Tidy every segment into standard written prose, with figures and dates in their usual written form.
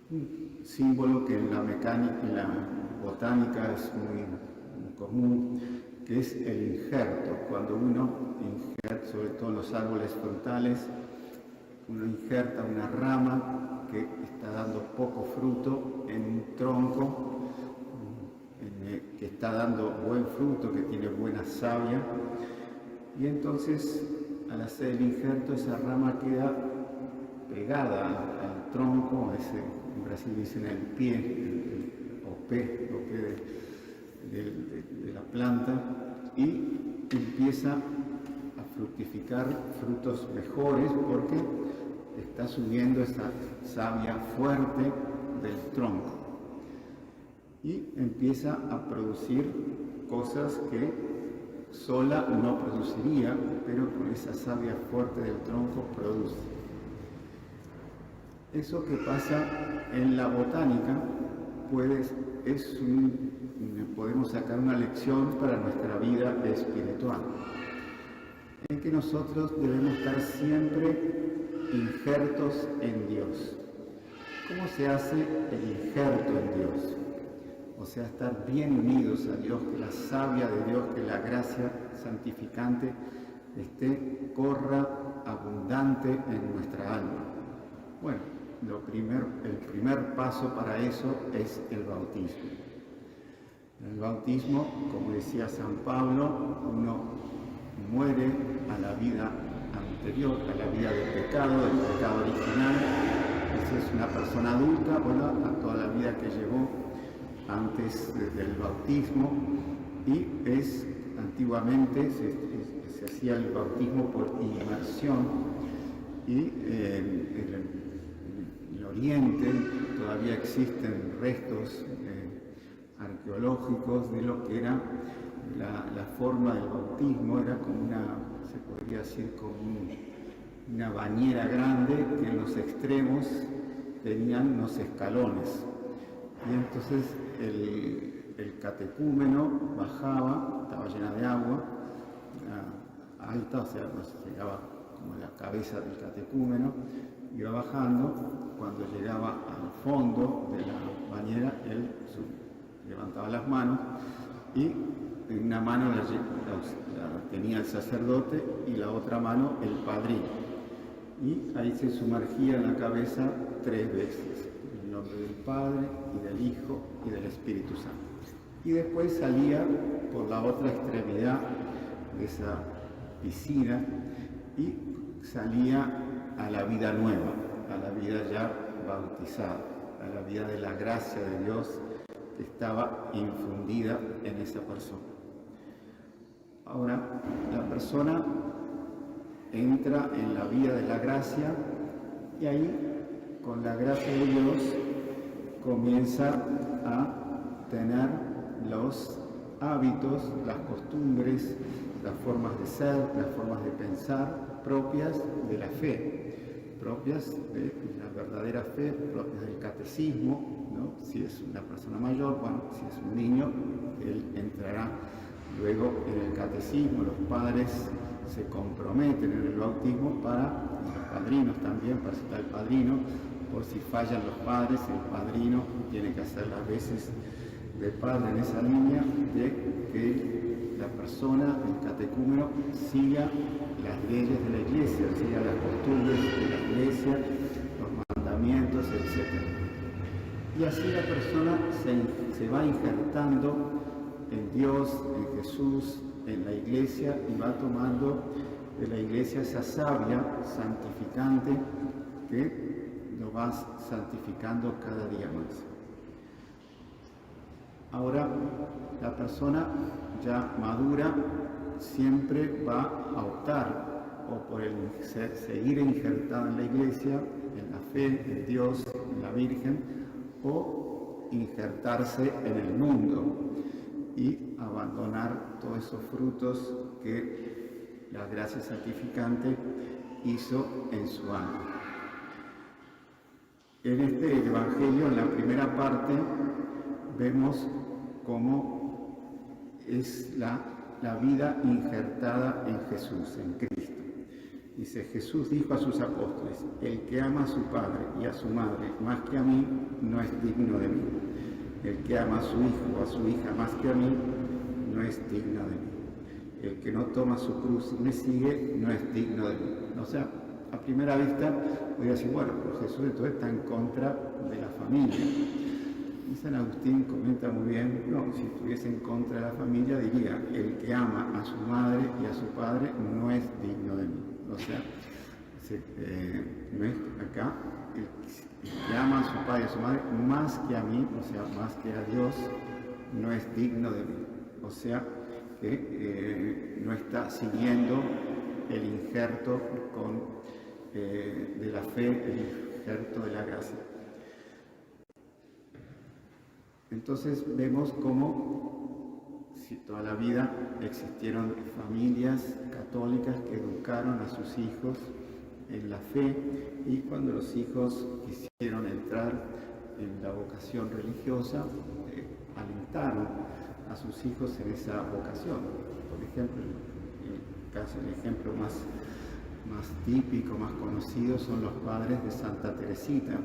Un símbolo que en la mecánica, en la botánica es muy común, que es el injerto. Cuando uno injerta, sobre todo en los árboles frutales, uno injerta una rama que está dando poco fruto en un tronco que está dando buen fruto, que tiene buena savia, y entonces al hacer el injerto esa rama queda pegada al tronco, en Brasil dicen el pie, o pé de la planta, y empieza a fructificar frutos mejores porque está subiendo esa savia fuerte del tronco y empieza a producir cosas que sola no produciría, pero con esa savia fuerte del tronco produce. Eso que pasa en la botánica podemos sacar una lección para nuestra vida espiritual, en que nosotros debemos estar siempre injertos en Dios. ¿Cómo se hace el injerto en Dios? O sea, estar bien unidos a Dios, que la savia de Dios, que la gracia santificante corra abundante en nuestra alma. Bueno, el primer paso para eso es el bautismo. En el bautismo, como decía San Pablo, uno muere a la vida anterior, a la vida del pecado original. Si es una persona adulta, bueno, a toda la vida que llevó antes del bautismo, y antiguamente se hacía el bautismo por inmersión, y en el Oriente todavía existen restos arqueológicos de lo que era la forma del bautismo. Era como se podría decir, como una bañera grande que en los extremos tenían unos escalones. Y entonces el catecúmeno bajaba, estaba llena de agua, alta, o sea, llegaba como a la cabeza del catecúmeno, iba bajando. Cuando llegaba al fondo de la bañera, él levantaba las manos y en una mano la tenía el sacerdote y la otra mano el padrino. Y ahí se sumergía en la cabeza 3 veces, en el nombre del Padre y del Hijo y del Espíritu Santo. Y después salía por la otra extremidad de esa piscina y salía a la vida nueva, a la vida ya bautizada, a la vida de la gracia de Dios que estaba infundida en esa persona. Ahora, la persona entra en la vida de la gracia y ahí, con la gracia de Dios, comienza a tener los hábitos, las costumbres, las formas de ser, las formas de pensar propias de la fe, propias de la verdadera fe, propias del catecismo, ¿no? Si es una persona mayor, bueno, si es un niño, él entrará luego en el catecismo. Los padres se comprometen en el bautismo los padrinos también, para citar al padrino, por si fallan los padres, el padrino tiene que hacer las veces de padre en esa línea de que la persona, el catecúmeno, siga las leyes de la iglesia, siga las costumbres de la iglesia, los mandamientos, etc. Y así la persona se va injertando en Dios, en Jesús, en la iglesia, y va tomando de la iglesia esa savia santificante que lo va santificando cada día más. Ahora, la persona ya madura siempre va a optar o por seguir injertada en la iglesia, en la fe, en Dios, en la Virgen, o injertarse en el mundo y abandonar todos esos frutos que la gracia santificante hizo en su alma. En este Evangelio, en la primera parte, vemos cómo es la vida injertada en Jesús, en Cristo. Dice, Jesús dijo a sus apóstoles, el que ama a su padre y a su madre más que a mí, no es digno de mí. El que ama a su hijo o a su hija más que a mí, no es digno de mí. El que no toma su cruz y me sigue, no es digno de mí. O sea, a primera vista voy a decir, bueno, pero Jesús entonces está en contra de la familia. Y San Agustín comenta muy bien, no, si estuviese en contra de la familia diría, el que ama a su madre y a su padre no es digno de mí. O sea, acá, el que ama a su padre y a su madre más que a mí, o sea, más que a Dios, no es digno de mí. O sea, que no está siguiendo el injerto de la fe, el injerto de la gracia. Entonces vemos cómo si toda la vida existieron familias católicas que educaron a sus hijos en la fe, y cuando los hijos quisieron entrar en la vocación religiosa, alentaron a sus hijos en esa vocación. Por ejemplo, el ejemplo más típico, más conocido, son los padres de Santa Teresita,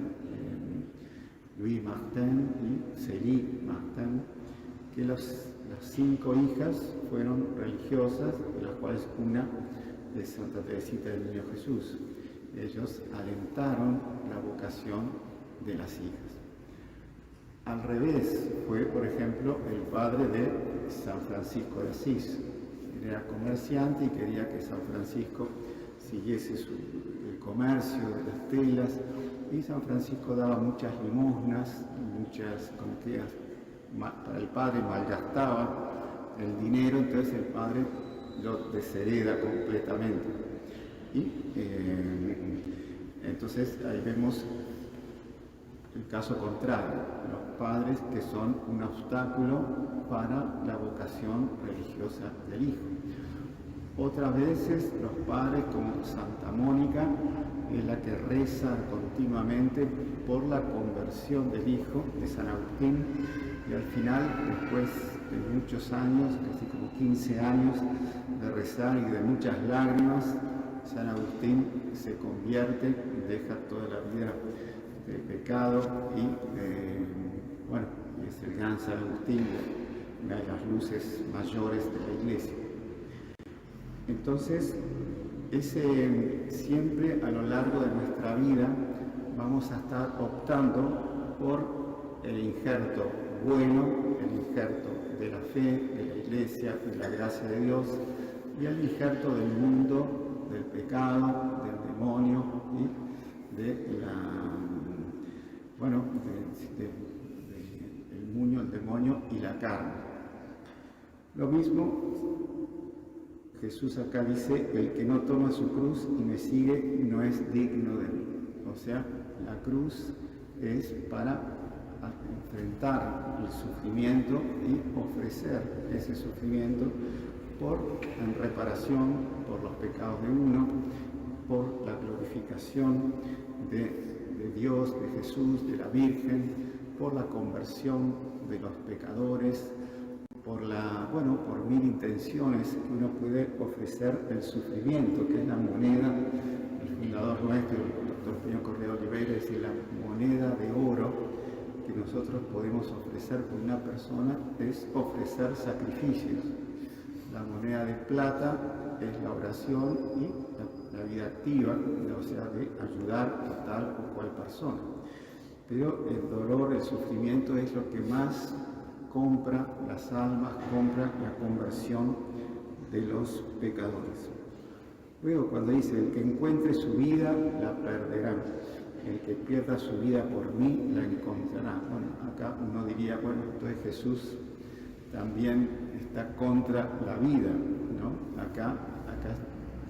Louis Martin y Célie Martin, que las 5 hijas fueron religiosas, de las cuales una de Santa Teresita del Niño Jesús. Ellos alentaron la vocación de las hijas. Al revés fue, por ejemplo, el padre de San Francisco de Asís. Él era comerciante y quería que San Francisco siguiese el comercio de las telas, y San Francisco daba muchas limosnas, para el padre malgastaba el dinero, entonces el padre lo deshereda completamente. Y entonces ahí vemos el caso contrario, los padres que son un obstáculo para la vocación religiosa del hijo. Otras veces los padres, como Santa Mónica, es la que reza continuamente por la conversión del hijo de San Agustín, y al final, después de muchos años, casi como 15 años de rezar y de muchas lágrimas, San Agustín se convierte y deja toda la vida de pecado y es el gran San Agustín, una de las luces mayores de la Iglesia. Entonces, siempre a lo largo de nuestra vida vamos a estar optando por el injerto bueno, el injerto de la fe, de la Iglesia, de la gracia de Dios, y el injerto del mundo, del pecado, del demonio y del mundo, el demonio y la carne. Lo mismo Jesús acá dice, el que no toma su cruz y me sigue no es digno de mí. O sea, la cruz es para enfrentar el sufrimiento y ofrecer ese sufrimiento en reparación por los pecados de uno, por la glorificación de Dios, de Jesús, de la Virgen, por la conversión de los pecadores, por 1000 intenciones que uno puede ofrecer el sufrimiento, que es la moneda. El fundador nuestro, el doctor Peña Correa Oliveira, es la moneda de oro que nosotros podemos ofrecer por una persona, es ofrecer sacrificios. La moneda de plata es la oración y la vida activa, o sea, de ayudar a tal o cual persona. Pero el dolor, el sufrimiento es lo que más compra las almas, compra la conversión de los pecadores. Luego, cuando dice, el que encuentre su vida, la perderá. El que pierda su vida por mí, la encontrará. Bueno, acá uno diría, entonces Jesús también está contra la vida, ¿no? Acá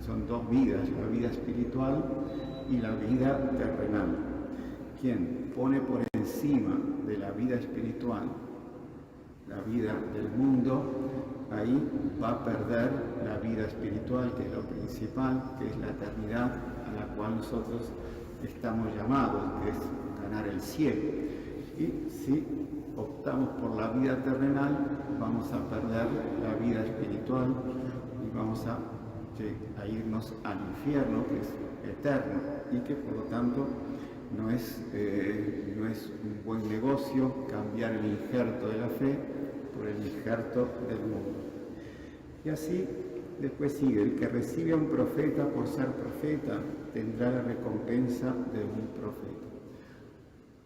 son 2 vidas, la vida espiritual y la vida terrenal. Quien pone por encima de la vida espiritual la vida del mundo, ahí va a perder la vida espiritual, que es lo principal, que es la eternidad a la cual nosotros estamos llamados, que es ganar el cielo. Y si optamos por la vida terrenal, vamos a perder la vida espiritual y vamos a a irnos al infierno, que es eterno, y que por lo tanto no es un buen negocio cambiar el injerto de la fe por el injerto del mundo. Y así después sigue: el que recibe a un profeta por ser profeta tendrá la recompensa de un profeta.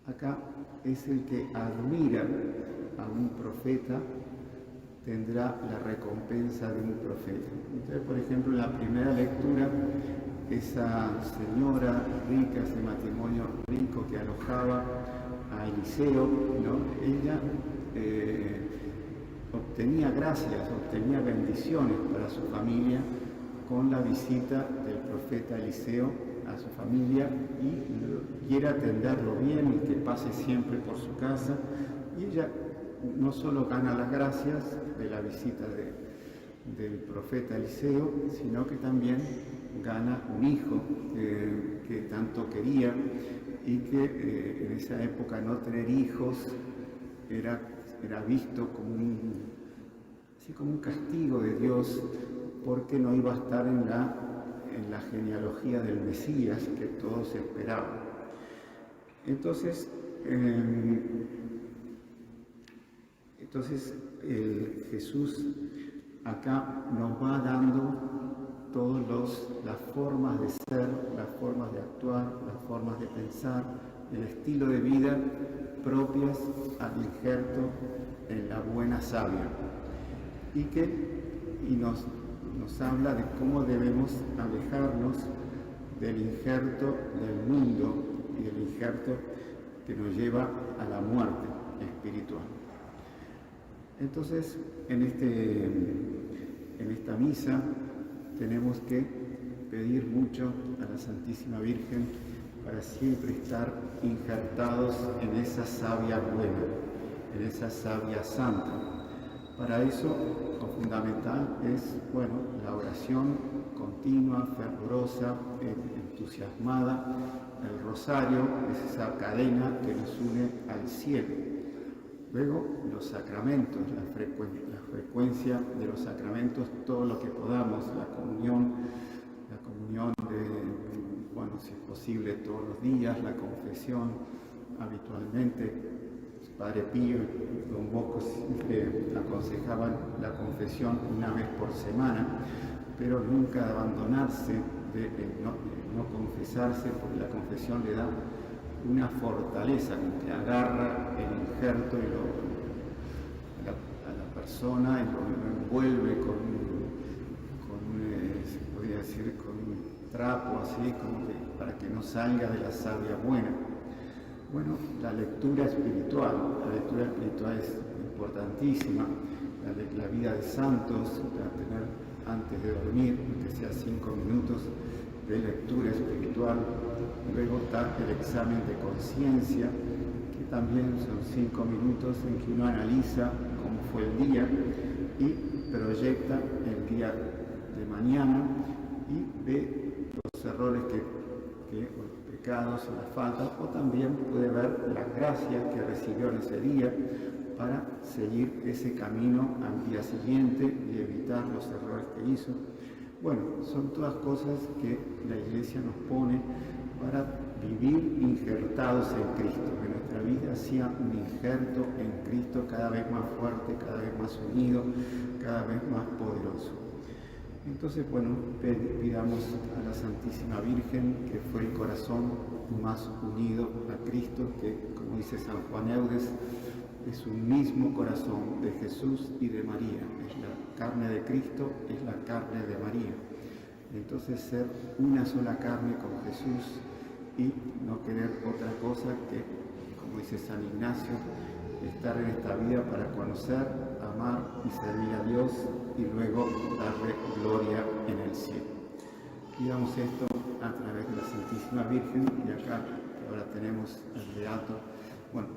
Acá es el que admira a un profeta tendrá la recompensa de un profeta. Entonces, por ejemplo, en la primera lectura, esa señora rica, ese matrimonio rico que alojaba a Eliseo, ¿no? Ella obtenía gracias, obtenía bendiciones para su familia con la visita del profeta Eliseo a su familia, y quiere atenderlo bien y que pase siempre por su casa. Y ella no solo gana las gracias de la visita del profeta Eliseo, sino que también gana un hijo que tanto quería, y que en esa época no tener hijos era visto como un castigo de Dios, porque no iba a estar en la genealogía del Mesías que todos esperaban. Entonces Jesús acá nos va dando todas las formas de ser, las formas de actuar, las formas de pensar, el estilo de vida propias al injerto en la buena savia, y nos habla de cómo debemos alejarnos del injerto del mundo y del injerto que nos lleva a la muerte espiritual. Entonces, en esta misa tenemos que pedir mucho a la Santísima Virgen para siempre estar injertados en esa savia buena, en esa savia santa. Para eso, lo fundamental es, la oración continua, fervorosa, entusiasmada. El rosario es esa cadena que nos une al cielo. Luego, los sacramentos, la frecuencia de los sacramentos, todo lo que podamos, la comunión si es posible todos los días, la confesión habitualmente. Padre Pío y Don Bosco siempre aconsejaban la confesión una vez por semana, pero nunca abandonarse, de no confesarse, porque la confesión le da una fortaleza que agarra el injerto a la persona y lo envuelve se podría decir, con un trapo así, para que no salga de la savia buena. La lectura espiritual es importantísima, la vida de santos, para tener antes de dormir, que sea 5 minutos de lectura espiritual. Luego está el examen de conciencia, que también son 5 minutos en que uno analiza cómo fue el día y proyecta el día de mañana y ve los errores los pecados o las faltas, o también puede ver las gracias que recibió en ese día para seguir ese camino al día siguiente y evitar los errores que hizo. Son todas cosas que la Iglesia nos pone para vivir injertados en Cristo, que nuestra vida sea un injerto en Cristo cada vez más fuerte, cada vez más unido, cada vez más poderoso. Entonces, pidamos a la Santísima Virgen, que fue el corazón más unido a Cristo, que, como dice San Juan Eudes, es un mismo corazón de Jesús y de María. Es la carne de Cristo, es la carne de María. Entonces, ser una sola carne con Jesús y no querer otra cosa que, como dice San Ignacio, estar en esta vida para conocer, amar y servir a Dios y luego darle gloria en el cielo. Pidamos esto a través de la Santísima Virgen, y acá ahora tenemos el beato,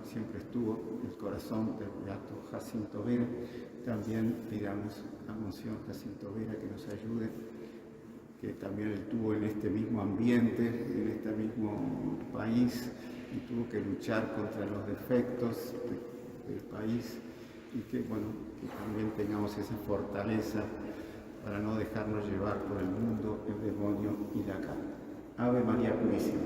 siempre estuvo el corazón del beato Jacinto Vera. También pidamos a Monseñor Jacinto Vera que nos ayude, que también él estuvo en este mismo ambiente, en este mismo país, y tuvo que luchar contra los defectos del país, y que también tengamos esa fortaleza para no dejarnos llevar por el mundo, el demonio y la carne. Ave María Purísima.